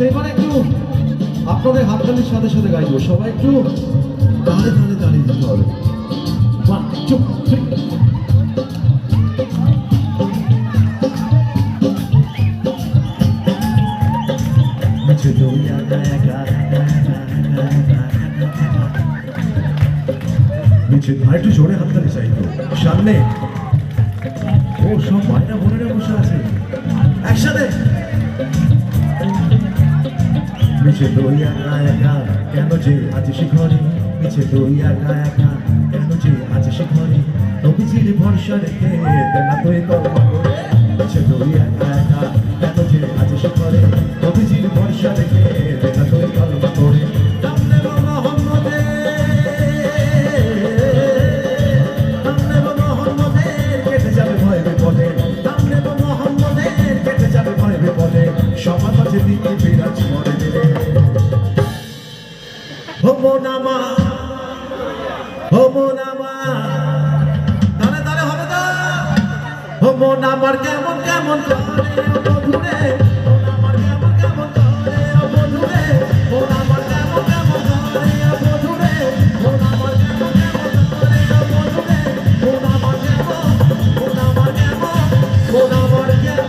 এবারে একটু আপনাদের হাততালির সাথে সাথে গাইবো, সবাই একটু তালে তালে তালে দিতে হবে। চুপ একটু জোরে হাততালি চাইতো সামনে। ও সব মায়েরা বোনেরা বসে আছে একসাথে। মিছে দই একা একা কেন যে আছে শিখরে, মিছে দই একা একা কেন যে আছে শিখরে, নবীজির ভরসা রেখে দেনা তুই কলমা করে। মিছে দই একা একা কেন যে আছে শিখরে, নবীজির ভরসা রেখে দেনা তুই কলমা করে। কেটে যাবে ভয় বিপদে, সামনে মোহাম্মদের কেটে যাবে ভয় বিপদে, সবার মাঝে দিকে বিরাজ করে দিলে। হোমনামা হোমনামা তালে তালে হবে না। হোমনামার কেমন কেমন করে বন্ধুরে, হোমনামার কেমন কেমন করে বন্ধুরে, হোমনামার কেমন কেমন করে বন্ধুরে, হোমনামার কেমন কেমন করে বন্ধুরে, হোমনামার কেমন হোমনামার কেমন হোমনামার কেমন।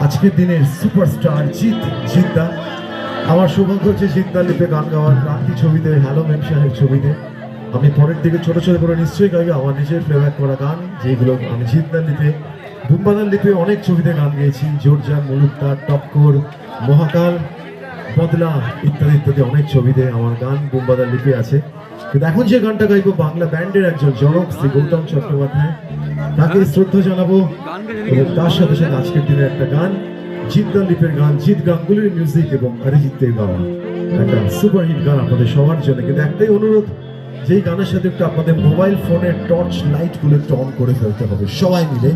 আজকের দিনের সুপারস্টার জিদ্দা, আমার সৌভাগ্য হচ্ছে জিদ্দা লিপে গান গাওয়ার। ক্রান্তি ছবিতে, হ্যালো মেম সাহেব ছবিতে আমি পরের দিকে ছোট ছোট করে নিশ্চয়ই গাইবে আমার নিজের ফেভারিট করা গান, যেগুলো আমি জিদ্দা লিপে বুম্বাদার লিপে অনেক ছবিতে গান গেয়েছি। জোরজান, মুলুকতার, টক্কর, মহাকাল, বদলা ইত্যাদি ইত্যাদি অনেক ছবিতে আমার গান বুম্বাদার লিপে আছে। কিন্তু এখন যে গানটা গাইবো বাংলা ব্যান্ডের একজন জনক শ্রী গৌতম চট্টোপাধ্যায়, তাকে শ্রদ্ধা জানাবো। এবং তার সাথে সাথে আজকের দিনের একটা গান জিদ্দা লিপের গান, জিৎ গাঙ্গুলির মিউজিক এবং অরিজিতের গাওয়া একটা সুপারহিট গান আপনাদের সবার জন্য। কিন্তু একটাই অনুরোধ, যেই গানের সাথে একটু আপনাদের মোবাইল ফোনের টর্চ লাইট গুলো একটু অন করে ফেলতে হবে সবাই মিলে।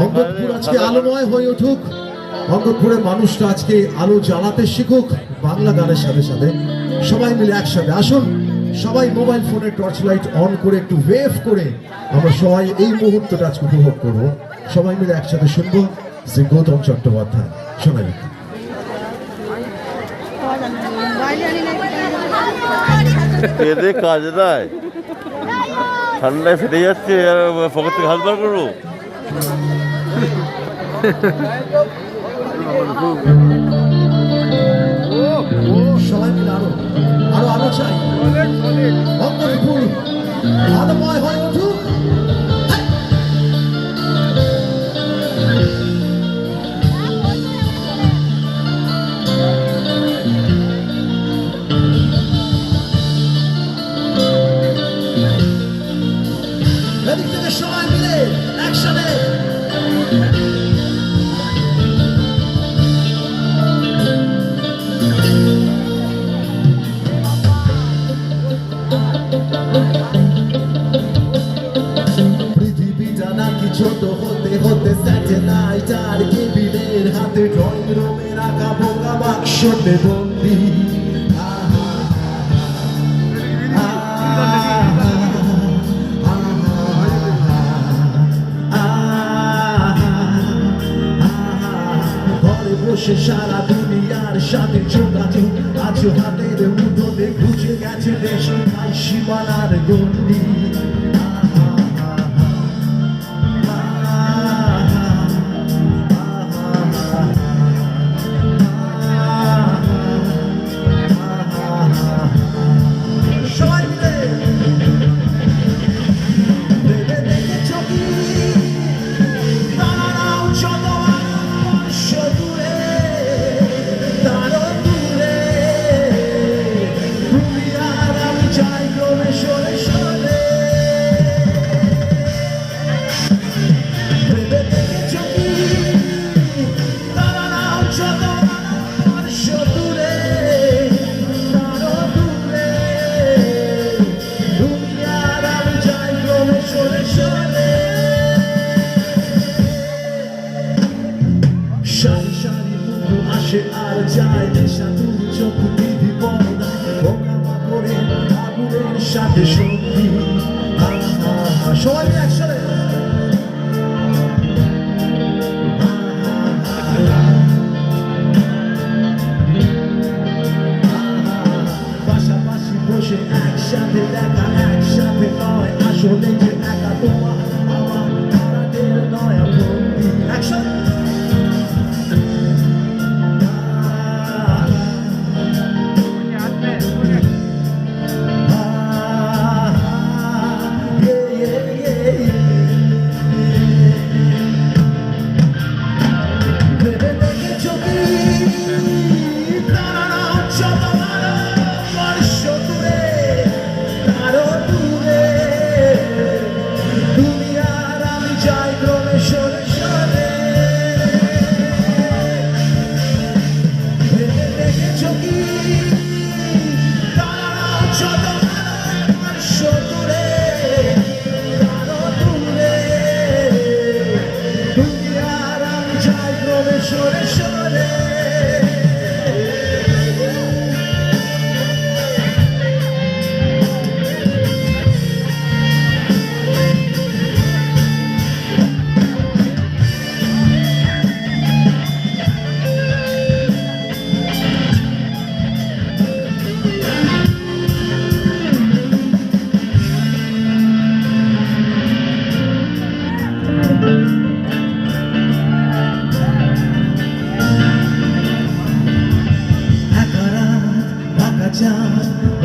অঙ্গদপুর আজকে আলোময় হয়ে উঠুক, অঙ্গদপুরের মানুষটা আজকে আলো জ্বালাতে শিখুক বাংলা গানের সাথে সাথে। সবাই মিলে একসাথে আসুন, সবাই মোবাইল ফোনের টর্চ লাইট অন করে একটু ওয়েভ করে আমরা সবাই এই মুহূর্তটা আজকে উপভোগ করবো। সবাই মিলে একসাথে শুনবো শ্রী গৌতম চট্টোপাধ্যায়। শোনাই এদের কাজ নাই, ঠান্ডায় ফেটে যাচ্ছে আর পকেট থেকে হাত বার করবো। সবাই মিলে আরো আরো আলো চাই, অঙ্গদপুর আলোময় হয়ে উঠুক। এদিক থেকে সবাই মিলে একসাথে পৃথিবীটা নাকি ছোট হতে হতে স্যাটেলাইট আর কেবিলের হাতে ড্রয়িং রুমে রাখা বোকা বাক্সতে বন্দি। বসে সারা দুনিয়ার সাথে যোগাযোগ আজ হাতের মুঠোতে খুঁজে গেছে দেশ ভাই সীমানার গন্ডি। সরে সরে একসাথে সঙ্গী সবাই মিলে একসাথে পাশাপাশি বসে একসাথে দেখা একসাথে নয় আসলে যে একা তোমার আমার তাদের নয় বন্দি একসাথে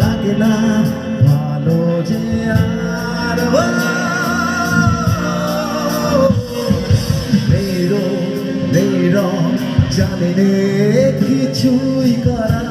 লাগে না ভালো যে আর জানে কিছুই করা